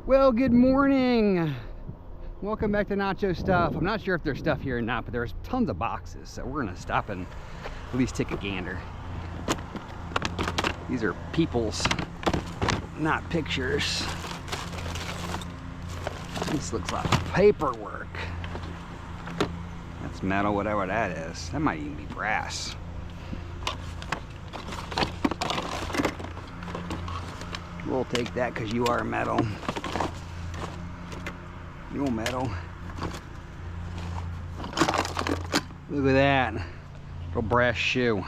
Well, good morning. Welcome back to Nacho Stuff. I'm not sure if there's stuff here or not, but there's tons of boxes, so we're gonna stop and at least take a gander. These are people's, not pictures. This looks like paperwork. That's metal, whatever that is. That might even be brass. We'll take that because you are metal. You're metal. Look at that. Little brass shoe.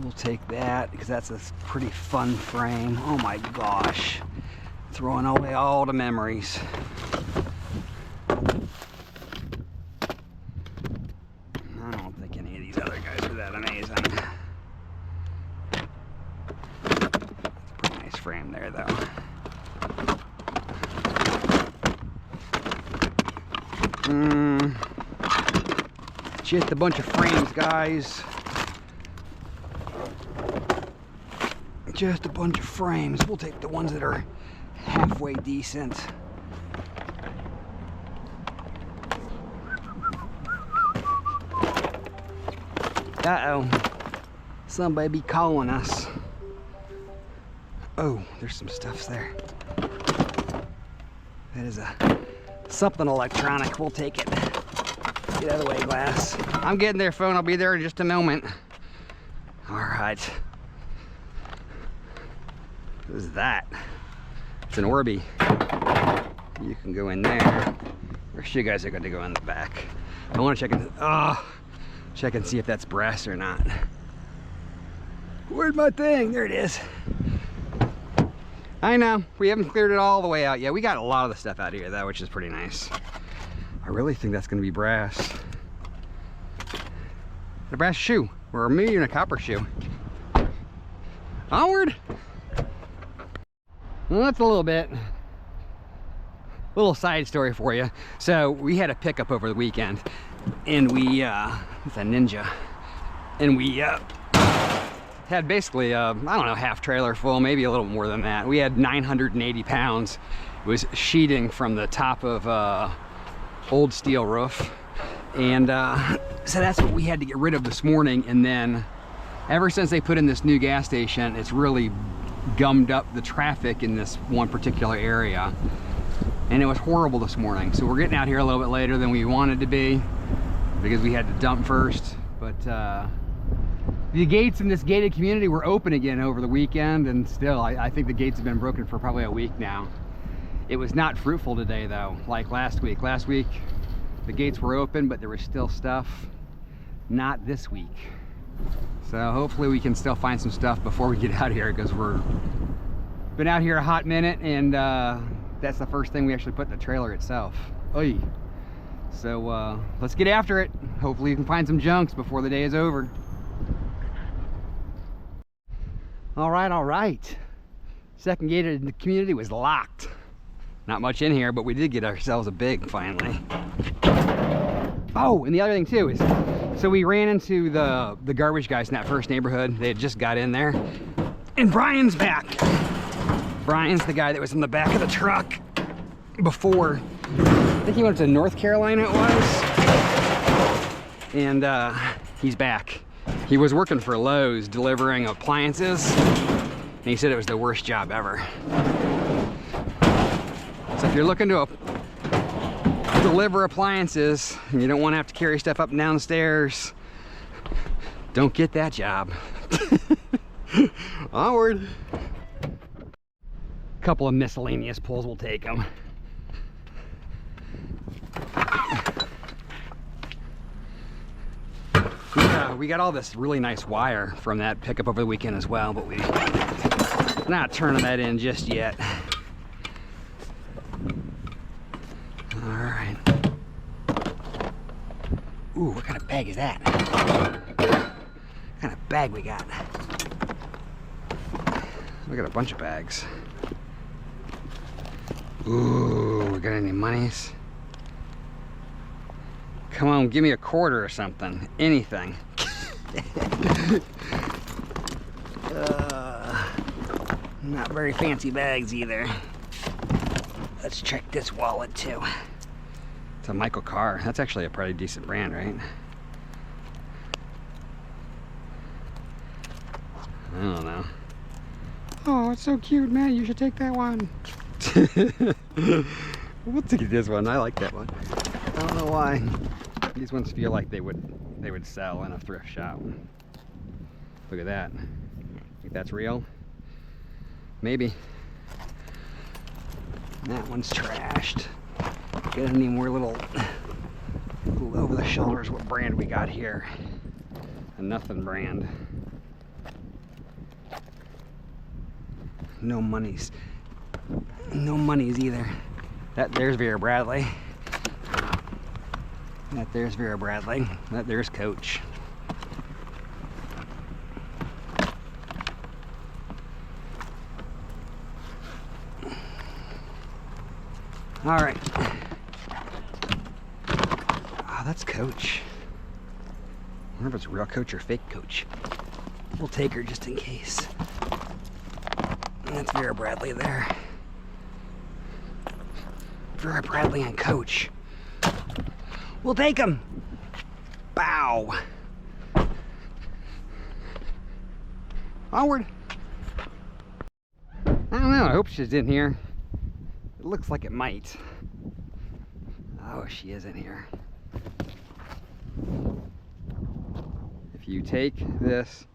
We'll take that because that's a pretty fun frame. Oh my gosh. Throwing away all the memories. I don't think any of these other guys are that amazing. Frame there though. Just a bunch of frames, guys. Just a bunch of frames. We'll take the ones that are halfway decent. Uh-oh. Somebody be calling us. Oh, there's some stuff there. That is something electronic. We'll take it. Get out of the way, glass. I'm getting there, phone. I'll be there in just a moment. All right. What is that? It's an Orby. You can go in there. Or you guys are going to go in the back. I want to check and see if that's brass or not. Where's my thing? There it is. I know, we haven't cleared it all the way out yet. We got a lot of the stuff out here though, which is pretty nice. I really think that's gonna be brass. A brass shoe, or maybe even a copper shoe. Onward! Well, that's a little side story for you. So we had a pickup over the weekend, and we, it's a Ninja, and we, had basically I don't know, half trailer full, maybe a little more than that. We had 980 pounds. It was sheeting from the top of old steel roof, and so that's what we had to get rid of this morning. And then ever since they put in this new gas station, it's really gummed up the traffic in this one particular area, and it was horrible this morning. So we're getting out here a little bit later than we wanted to be because we had to dump first. But the gates in this gated community were open again over the weekend, and still, I think the gates have been broken for probably a week now. It was not fruitful today though, like last week. Last week, the gates were open, but there was still stuff. Not this week. So hopefully we can still find some stuff before we get out of here, because we're been out here a hot minute, and that's the first thing we actually put in the trailer itself. Oy. So let's get after it. Hopefully we can find some junks before the day is over. All right. Second gate in the community was locked. Not much in here, but we did get ourselves a big finally. Oh, and the other thing too is, so we ran into the garbage guys in that first neighborhood. They had just got in there, and Brian's back. Brian's the guy that was in the back of the truck before. I think he went to North Carolina, it was. And he's back. He was working for Lowe's delivering appliances, and he said it was the worst job ever. So if you're looking to deliver appliances and you don't want to have to carry stuff up and down the stairs, don't get that job. Onward. A couple of miscellaneous pulls, we'll take them. We got all this really nice wire from that pickup over the weekend as well, but we're not turning that in just yet. All right. Ooh, what kind of bag is that? What kind of bag we got? We got a bunch of bags. Ooh, we got any monies? Come on, give me a quarter or something. Anything. Not very fancy bags either. Let's check this wallet too. It's a Michael Kors. That's actually a pretty decent brand, right? I don't know. Oh, it's so cute, man. You should take that one. We'll take this one. I like that one. I don't know why. These ones feel like they would sell in a thrift shop. Look at that. Think that's real? Maybe. That one's trashed. Get any more little over the shoulders. What brand we got here? A nothing brand. No monies. No monies either. That there's Vera Bradley. That there's Vera Bradley. That there's Coach. All right. Oh, that's Coach. I wonder if it's real Coach or fake Coach. We'll take her just in case. And that's Vera Bradley there. Vera Bradley and Coach. We'll take them. Bow. Onward. I don't know. I hope she's in here. It looks like it might. Oh, she is in here. If you take this,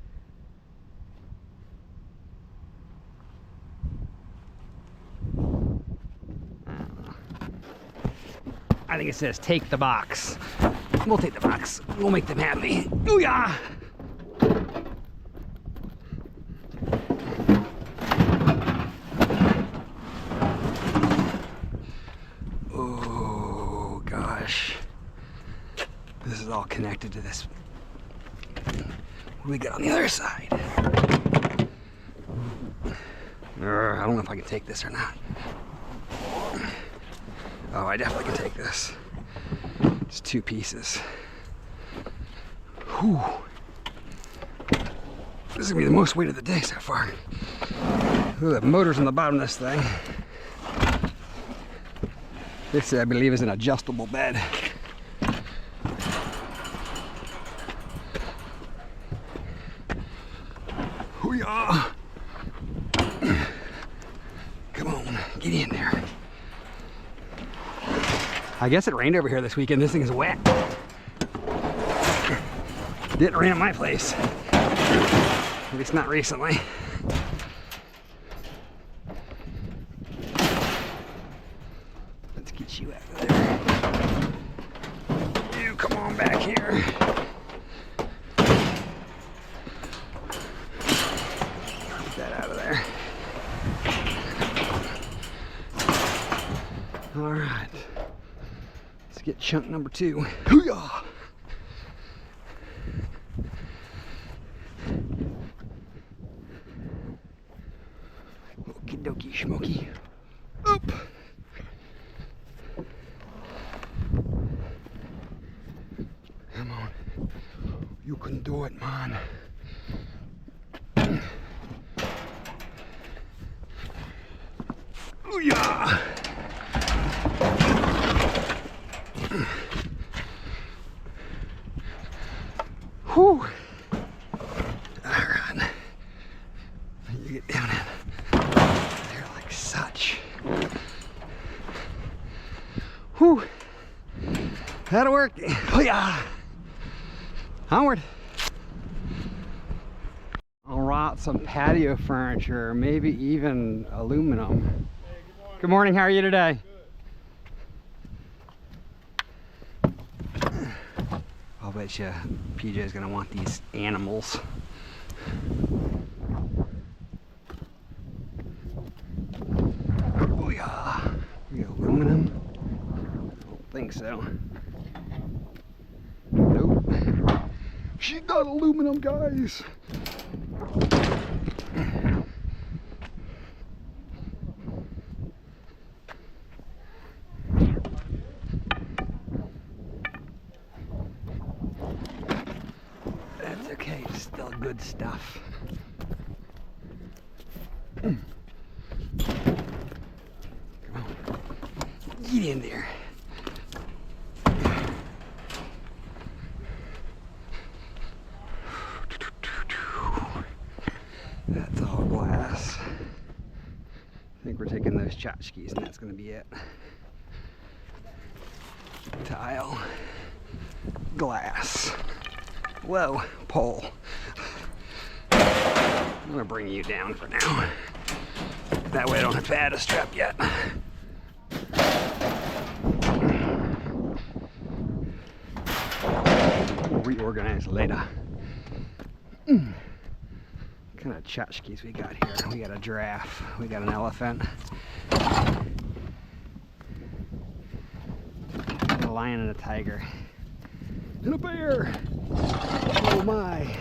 I think it says take the box. We'll take the box. We'll make them happy. Ooh-yah! Oh, gosh. This is all connected to this. What do we got on the other side? I don't know if I can take this or not. Oh, I definitely can take this. It's 2 pieces. Whew. This is gonna be the most weight of the day so far. Look at the motors on the bottom of this thing. This, I believe, is an adjustable bed. Hoo-yah! Come on, get in there. I guess it rained over here this weekend. This thing is wet. Didn't rain at my place. At least not recently. Let's get you out of there. You come on back here. Get that out of there. All right. Get chunk number 2. Hoo-yah! Okie dokie schmoky. Up! Come on. You can do it, man. Hoo-yah! Whew. Alright. You get down in there like such. Whew. That'll work. Oh yeah. Onward. I'll rot some patio furniture, maybe even aluminum. Hey, good morning. How are you today? I'll bet you PJ is gonna want these animals. Oh yeah, we got aluminum. Don't think so. Nope. She got aluminum, guys. That's okay, it's still good stuff. Get in there. That's all glass. I think we're taking those tchotchkes and that's going to be it. Tile. Glass. Whoa, pole. I'm going to bring you down for now. That way I don't have to add a strap yet. We'll reorganize later. What kind of tchotchkes we got here? We got a giraffe. We got an elephant. A lion and a tiger. And a bear! Oh my!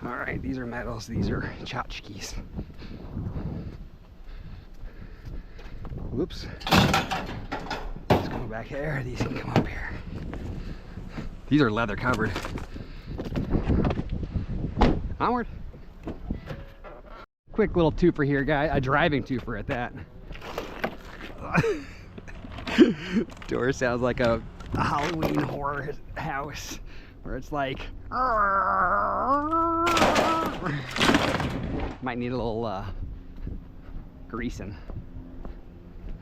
Alright, these are metals, these are tchotchkes. Whoops. Let's go back there, these can come up here. These are leather covered. Onward! Quick little twofer here, guy. A driving twofer at that. Door sounds like a Halloween horror house where it's like might need a little greasing.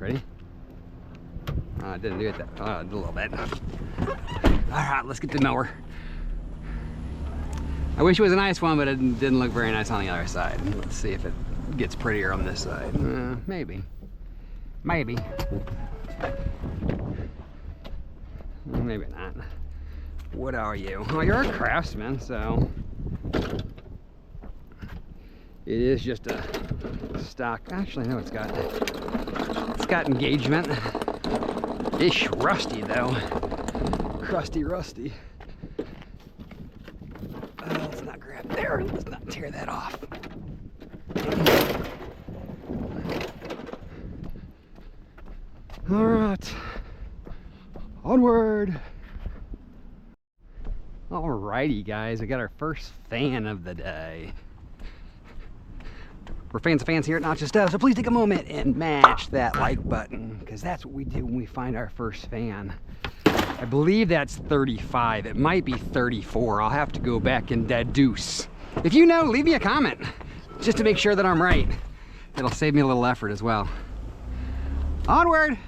Ready? I didn't do it that a little bit. Alright, let's get the mower. I wish it was a nice one, but it didn't look very nice on the other side. Let's see if it gets prettier on this side. Maybe. Maybe. Maybe not. What are you? Well, you're a craftsman, so it is just a stock. Actually, no, it's got engagement. Ish rusty though. Crusty rusty. Let's not grab there. Let's not tear that off. All right. Onward! Alrighty guys, we got our first fan of the day. We're fans of fans here at Nacho Stuff, so please take a moment and mash that like button, because that's what we do when we find our first fan. I believe that's 35. It might be 34. I'll have to go back and deduce. If you know, leave me a comment, just to make sure that I'm right. It'll save me a little effort as well. Onward!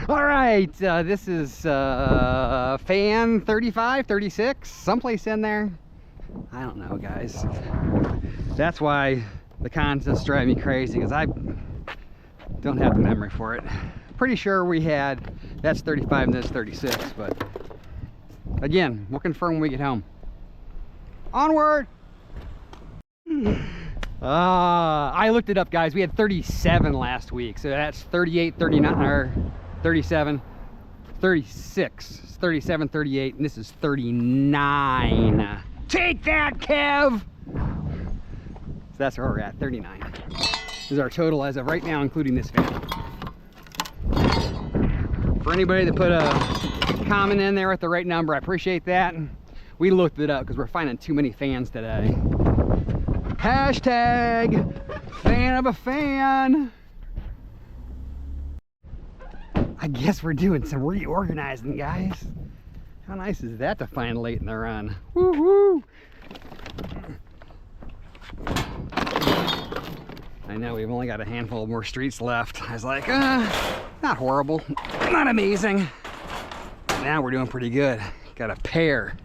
All right, this is fan 35, 36, someplace in there. I don't know, guys. That's why the contests drive me crazy, because I don't have the memory for it. Pretty sure we had, that's 35 and that's 36, but again, we'll confirm when we get home. Onward! I looked it up, guys. We had 37 last week, so that's 38, 39, or 37, 36, 37, 38, and this is 39. Take that, Kev! So that's where we're at, 39. This is our total as of right now, including this fan. For anybody that put a comment in there with the right number, I appreciate that. We looked it up because we're finding too many fans today. Hashtag fan of a fan. I guess we're doing some reorganizing, guys. How nice is that to find late in the run? Woo-hoo! I know we've only got a handful more streets left. I was like, not horrible, not amazing. Now we're doing pretty good. Got a pair.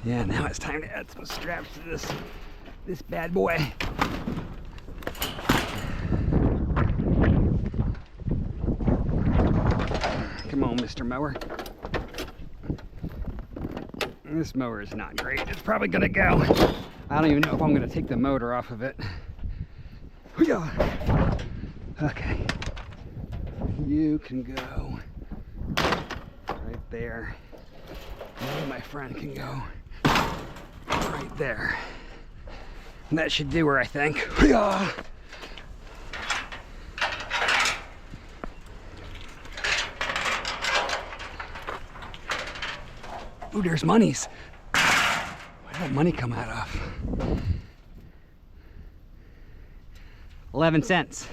Yeah, now it's time to add some straps to this bad boy. Come on, Mr. Mower. This mower is not great. It's probably gonna go. I don't even know if I'm gonna take the motor off of it. Okay. You can go right there. You, my friend, can go right there. And that should do her, I think. Ooh, there's monies. Where did that money come out of? 11 cents.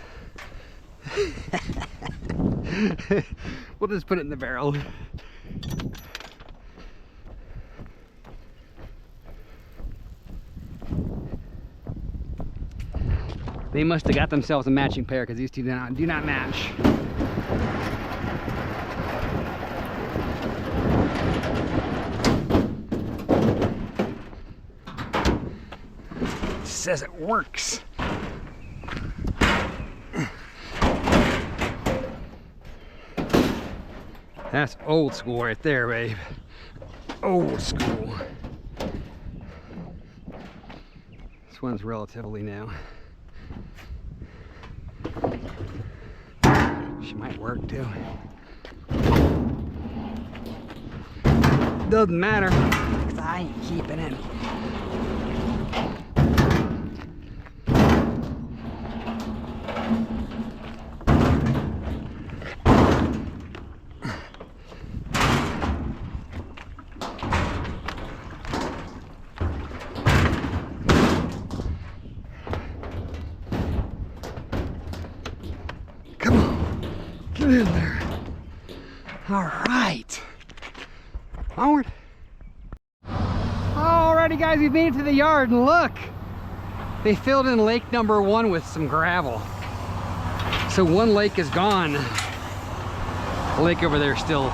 We'll just put it in the barrel. They must have got themselves a matching pair because these two do not match. It says it works. That's old school right there, babe. Old school. This one's relatively new. She might work too. Doesn't matter, because I ain't keeping any. Get in there. All right. Onward. Alrighty guys, we've made it to the yard and look. They filled in lake number 1 with some gravel. So one lake is gone. The lake over there is still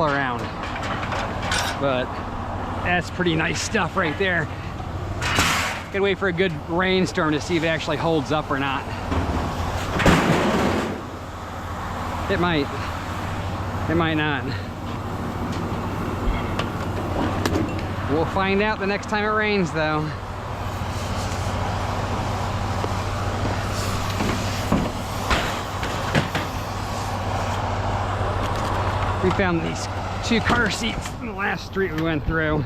around. But that's pretty nice stuff right there. Gotta wait for a good rainstorm to see if it actually holds up or not. It might. It might not. We'll find out the next time it rains, though. We found these 2 car seats in the last street we went through.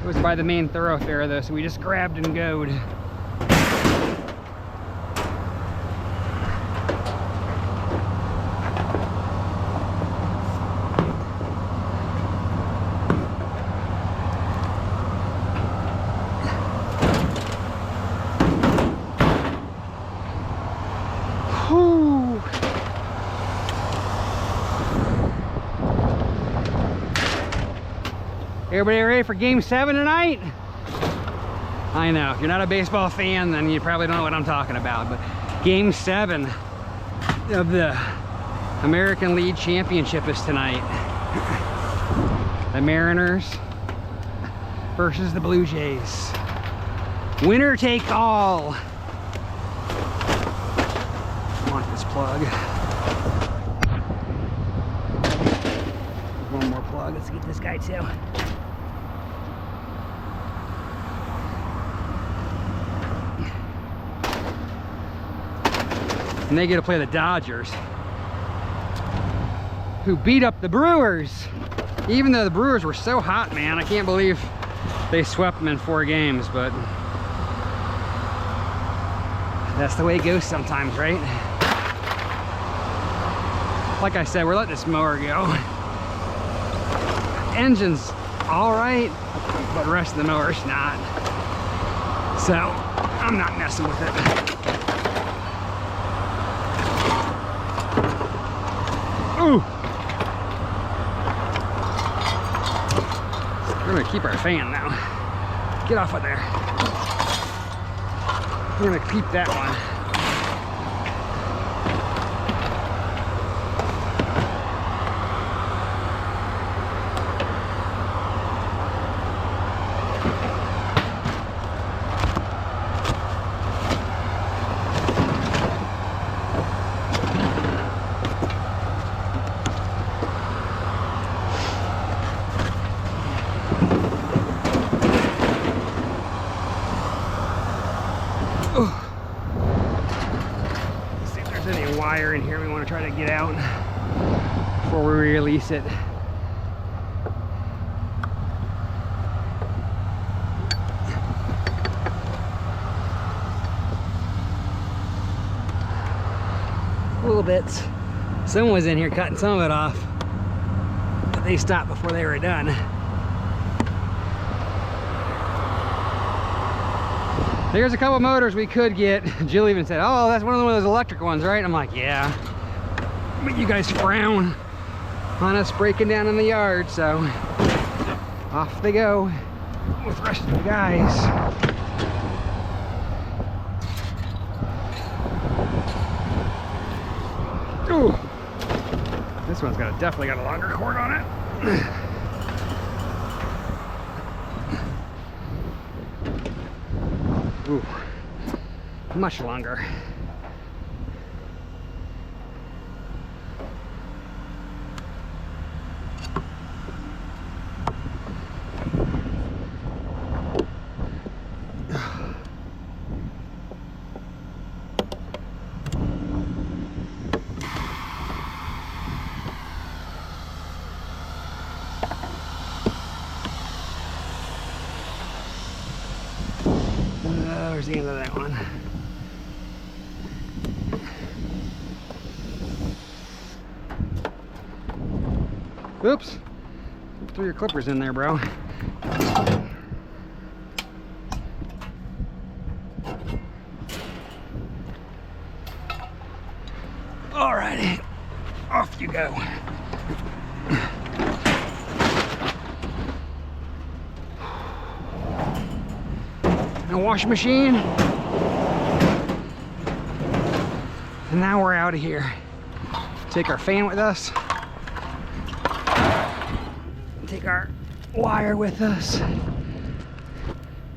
It was by the main thoroughfare, though, so we just grabbed and goed. Everybody ready for game 7 tonight? I know, if you're not a baseball fan, then you probably don't know what I'm talking about, but game 7 of the American League Championship is tonight. The Mariners versus the Blue Jays. Winner take all. I want this plug. One more plug, let's get this guy too. And they get to play the Dodgers, who beat up the Brewers. Even though the Brewers were so hot, man, I can't believe they swept them in 4 games, but that's the way it goes sometimes, right? Like I said, we're letting this mower go. Engine's all right, but the rest of the mower's not. So I'm not messing with it. Ooh. We're gonna keep our fan now. Get off of there. We're gonna keep that one. Wire in here we want to try to get out before we release it. A little bit. Someone was in here cutting some of it off, but they stopped before they were done. Here's a couple motors we could get. Jill even said, oh, that's one of those electric ones, right? I'm like, yeah. But you guys frown on us breaking down in the yard, so off they go with the rest of the guys. Ooh, this one's definitely got a longer cord on it. Ooh, much longer. There's the end of that one. Oops. Threw your clippers in there, bro. Alrighty. Off you go. A washing machine, and now we're out of here. Take our fan with us, take our wire with us. I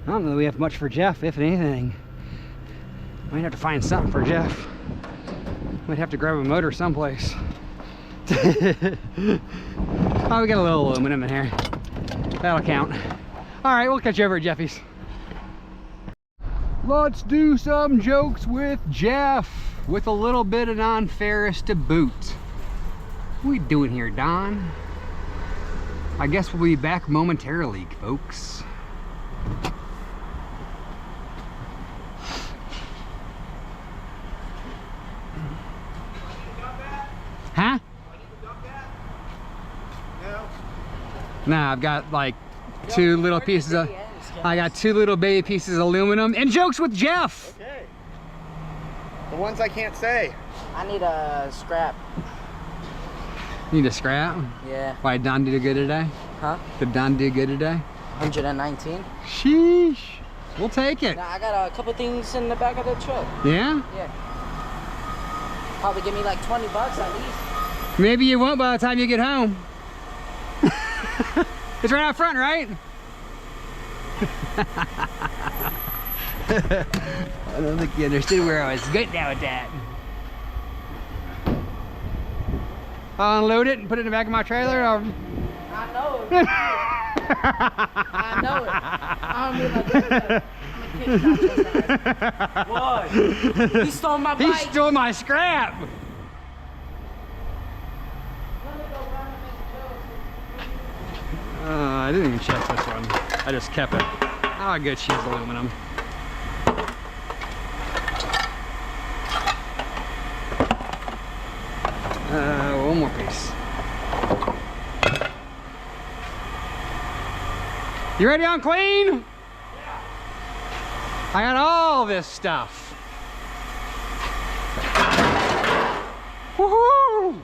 don't know that we have much for Jeff, if anything. Might have to find something for Jeff. Might have to grab a motor someplace. Oh, we got a little aluminum in here. That'll count. All right, we'll catch you over at Jeffy's. Let's do some jokes with Jeff, with a little bit of non-ferrous to boot. What we doing here, Don? I guess we'll be back momentarily, folks. Huh? No, I've got like two little pieces of... I got two little baby pieces of aluminum and jokes with Jeff. Okay. The ones I can't say. I need a scrap. Need a scrap? Yeah. Why, did Don do good today? Huh? Did Don do good today? 119. Sheesh. We'll take it. Now, I got a couple things in the back of the truck. Yeah? Yeah. Probably give me like 20 bucks at least. Maybe you won't by the time you get home. It's right out front, right? I don't think you understood where I was going now with that. I'll unload it and put it in the back of my trailer. Or... I know it. I know it. I don't mean like that. What? He stole my bike. He stole my scrap. I didn't even check this one. I just kept it. Oh, good, she's aluminum. One more piece. You ready on clean? Yeah. I got all this stuff. Woohoo!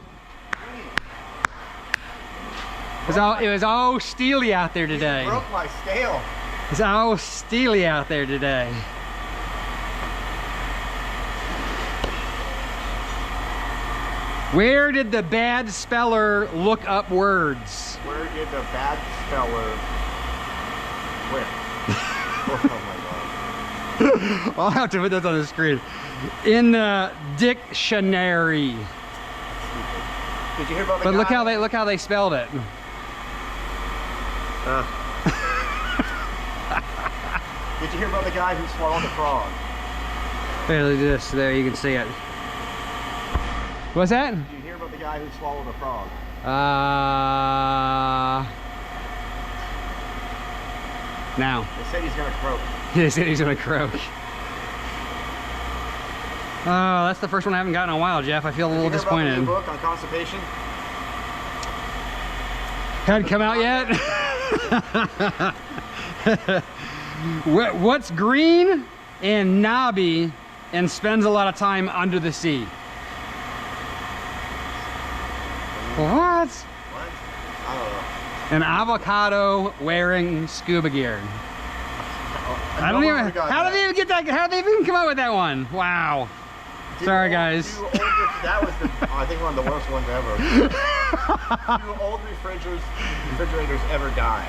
It was all steely out there today. You broke my scale. It's all steely out there today. Where did the bad speller look up words? Where did the bad speller... Where? Oh my god. I'll have to put this on the screen. In the dictionary. Did you hear about the But guy? look how they spelled it. Did you hear about the guy who swallowed a frog? Here, look at this. There, you can see it. What's that? Did you hear about the guy who swallowed a frog? Now. They said he's gonna croak. They said he's gonna croak. Oh, that's the first one I haven't gotten in a while, Jeff. I feel a little disappointed. Did you hear about the new book on constipation? Hadn't come out yet? What's green? and knobby and spends a lot of time under the sea. What? What? I don't know. An avocado wearing scuba gear. I don't even, how did they even get that? How did they even come up with that one? Wow. Sorry, guys. That was I think one of the worst ones ever. Do old refrigerators ever die?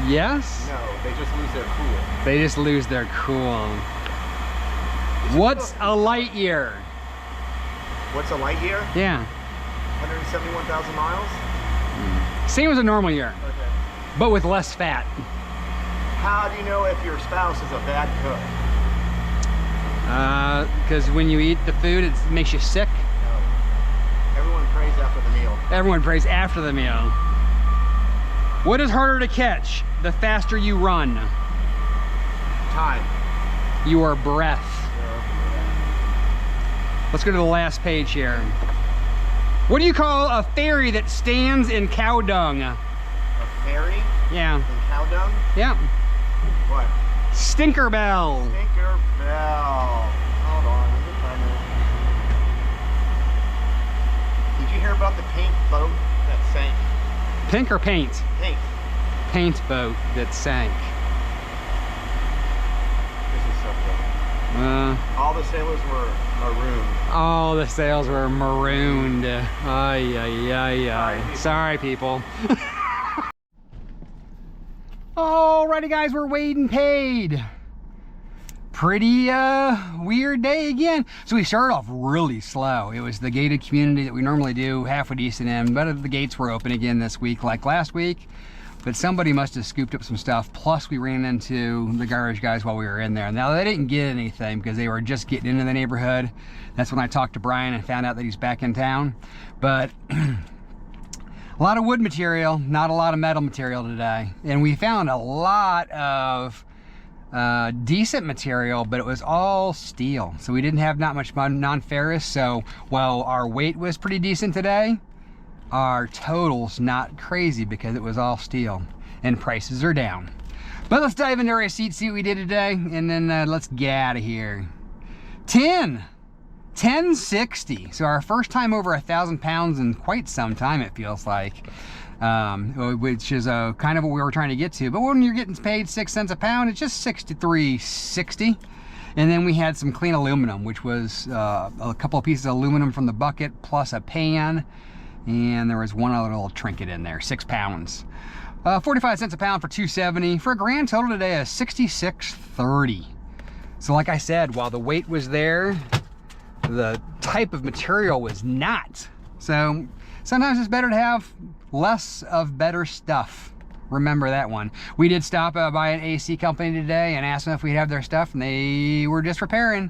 Yes? No, they just lose their cool. They just lose their cool. What's a light year? What's a light year? Yeah. 171,000 miles? Same as a normal year, Okay. but with less fat. How do you know if your spouse is a bad cook? Because when you eat the food, it makes you sick. No. Everyone prays after the meal. Everyone prays after the meal. What is harder to catch the faster you run? Time. Your breath. Let's go to the last page here. What do you call a fairy that stands in cow dung? A fairy? Yeah. In cow dung? Yeah. What? Stinkerbell. Tinkerbell. Hold on, let me find it. Did you hear about the pink boat that sank? Pink or paint? Pink. Paint boat that sank. This is so cool. All the sailors were marooned. All the sails were marooned. Ay, ay, ay, ay. Sorry, people. Alrighty, guys, we're weighed and paid. Pretty weird day again. So we started off really slow. It was the gated community that we normally do, halfway decent in, but the gates were open again this week like last week. But somebody must have scooped up some stuff. Plus we ran into the garbage guys while we were in there. Now they didn't get anything because they were just getting into the neighborhood. That's when I talked to Brian and found out that he's back in town. But a lot of wood material, not a lot of metal material today. And we found a lot of decent material, but it was all steel. So we didn't have not much non-ferrous. So while our weight was pretty decent today, our total's not crazy because it was all steel and prices are down. But let's dive into our receipts, see what we did today, and then let's get out of here. 1060. So our first time over 1,000 pounds in quite some time, it feels like, which is kind of what we were trying to get to. But when you're getting paid 6 cents a pound, it's just 63.60. And then we had some clean aluminum, which was a couple of pieces of aluminum from the bucket plus a pan. And there was one other little trinket in there, 6 pounds. 45 cents a pound for 270 for a grand total today of 66.30. So like I said, while the weight was there, the type of material was not. So sometimes it's better to have less of better stuff. Remember that one. We did stop by an AC company today and asked them if we'd have their stuff, and they were just repairing.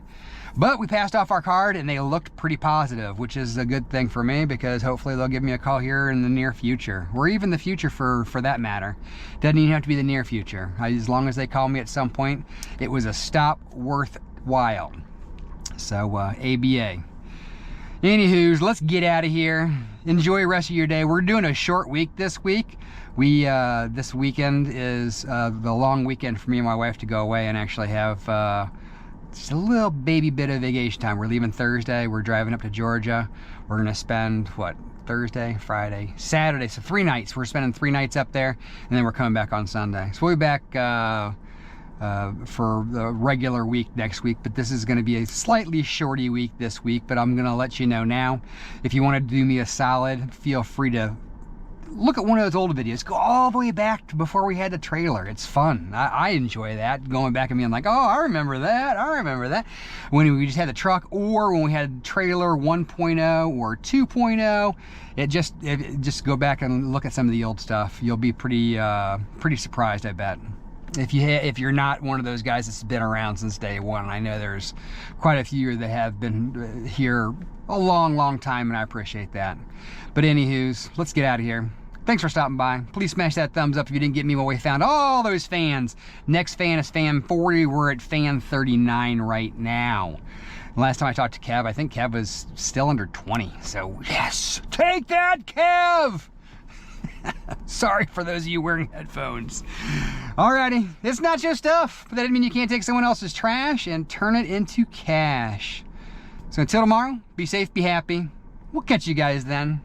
But we passed off our card and they looked pretty positive, which is a good thing for me because hopefully they'll give me a call here in the near future, or even the future for that matter. Doesn't even have to be the near future. As long as they call me at some point, it was a stop worthwhile. So ABA. Anywho's, let's get out of here. Enjoy the rest of your day. We're doing a short week this week. This weekend is the long weekend for me and my wife to go away and actually have just a little baby bit of vacation time. We're leaving Thursday. We're driving up to Georgia. We're gonna spend, what, Thursday, Friday, Saturday. So 3 nights. We're spending 3 nights up there, and then we're coming back on Sunday. So we'll be back for the regular week next week, but this is gonna be a slightly shorty week this week, but I'm gonna let you know now. If you wanna do me a solid, feel free to look at one of those old videos. Go all the way back to before we had the trailer. It's fun. I enjoy that, going back and being like, oh, I remember that. I remember that. When we just had the truck, or when we had trailer 1.0 or 2.0, just go back and look at some of the old stuff. You'll be pretty surprised, I bet. If you're not one of those guys that's been around since day one. I know there's quite a few that have been here a long time, and I appreciate that. But anywho's, let's get out of here. Thanks for stopping by. Please smash that thumbs up if you didn't get me when we found all those fans. Next fan is fan 40. We're at fan 39 right now. Last time I talked to Kev, I think Kev was still under 20. So yes, take that, Kev! Sorry for those of you wearing headphones. Alrighty, it's Nacho Stuff, but that doesn't mean you can't take someone else's trash and turn it into cash. So until tomorrow, be safe, be happy. We'll catch you guys then.